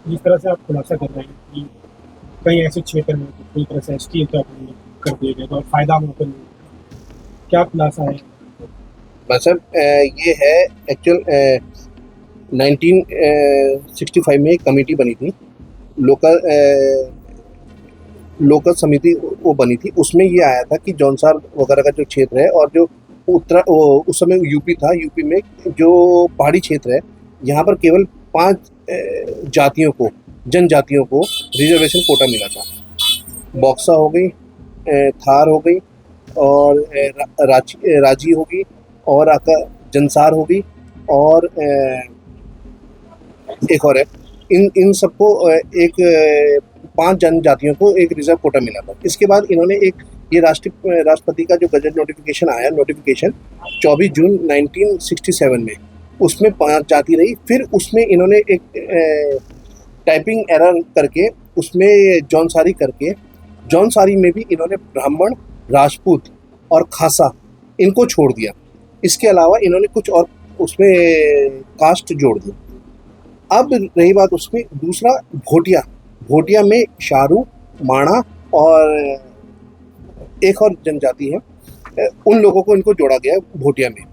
जिस तरह से आप खुलासा कर रहे हैं कि कई ऐसे क्षेत्र में तो पूरी तरह से एसटी उत्तराखंड में कर दिए गए तो और फायदा वहाँ पर नहीं हुआ। क्या खुलासा है? मतलब ये है एक्चुअल 1965 में एक कमेटी बनी थी। लोकल लोकल समिति वो बनी थी। उसमें ये आया था कि जौनसार वगैरह का जो क्षेत्र है और जो उस समय यूपी था, यूपी में जो पहाड़ी क्षेत्र है, यहाँ पर केवल 5 जातियों को, जनजातियों को रिजर्वेशन कोटा मिला था। बॉक्सा हो गई, थार हो गई, और राजी होगी, और आपका जंसार होगी, और एक और है। इन इन सबको एक 5 जनजातियों को एक रिजर्व कोटा मिला था। इसके बाद इन्होंने एक ये राष्ट्रपति का जो गजट नोटिफिकेशन आया, नोटिफिकेशन 24 जून 1967 में, उसमें 5 जाति रही। फिर उसमें इन्होंने एक टाइपिंग एरर करके उसमें जौनसारी करके, जौनसारी में भी इन्होंने ब्राह्मण, राजपूत और खासा इनको छोड़ दिया। इसके अलावा इन्होंने कुछ और उसमें कास्ट जोड़ दी। अब रही बात उसमें दूसरा भोटिया। भोटिया में शारू, माणा और एक और जनजाति है, उन लोगों को इनको जोड़ा गया भोटिया में।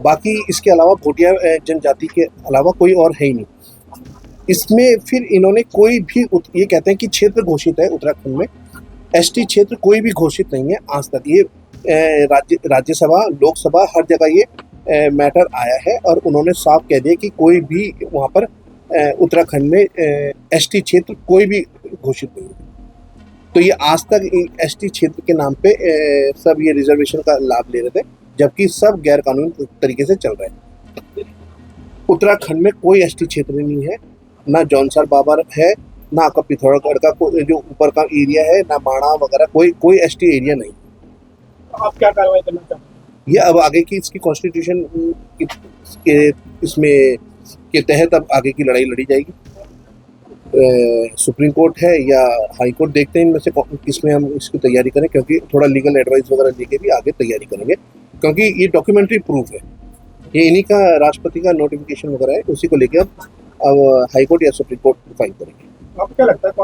बाकी इसके अलावा भोटिया जनजाति के अलावा कोई और है ही नहीं इसमें। फिर इन्होंने कोई भी ये कहते हैं कि क्षेत्र घोषित है उत्तराखंड में, एसटी क्षेत्र कोई भी घोषित नहीं है आज तक। ये राज्यसभा, लोकसभा, हर जगह ये मैटर आया है और उन्होंने साफ कह दिया कि कोई भी वहाँ पर उत्तराखंड में एसटी क्षेत्र कोई भी घोषित नहीं है। तो ये आज तक एसटी क्षेत्र के नाम पे सब ये रिजर्वेशन का लाभ ले रहे थे, जबकि सब गैर कानूनी तरीके से चल रहे हैं। उत्तराखंड में कोई एसटी क्षेत्र नहीं है, ना जौनसार बाबर है, ना आपका पिथौरागढ़ का जो ऊपर का एरिया है, ना माणा वगैरह, कोई एसटी एरिया नहीं। तो आप क्या कार्रवाई करना चाहते हैं? ये अब आगे की इसकी कॉन्स्टिट्यूशन के इसमें के तहत अब आगे की लड़ाई लड़ी जाएगी। सुप्रीम कोर्ट है या हाई कोर्ट, देखते हैं इनमें से किसमें हम इसकी तैयारी करें, क्योंकि थोड़ा लीगल एडवाइस वगैरह लेके भी आगे तैयारी करेंगे, क्योंकि ये डॉक्यूमेंट्री प्रूफ है। ये इन्हीं का राष्ट्रपति का नोटिफिकेशन वगैरह है, उसी को लेकर अब हाई कोर्ट या सुप्रीम कोर्ट फाइल करेंगे। आपको क्या लगता है कौन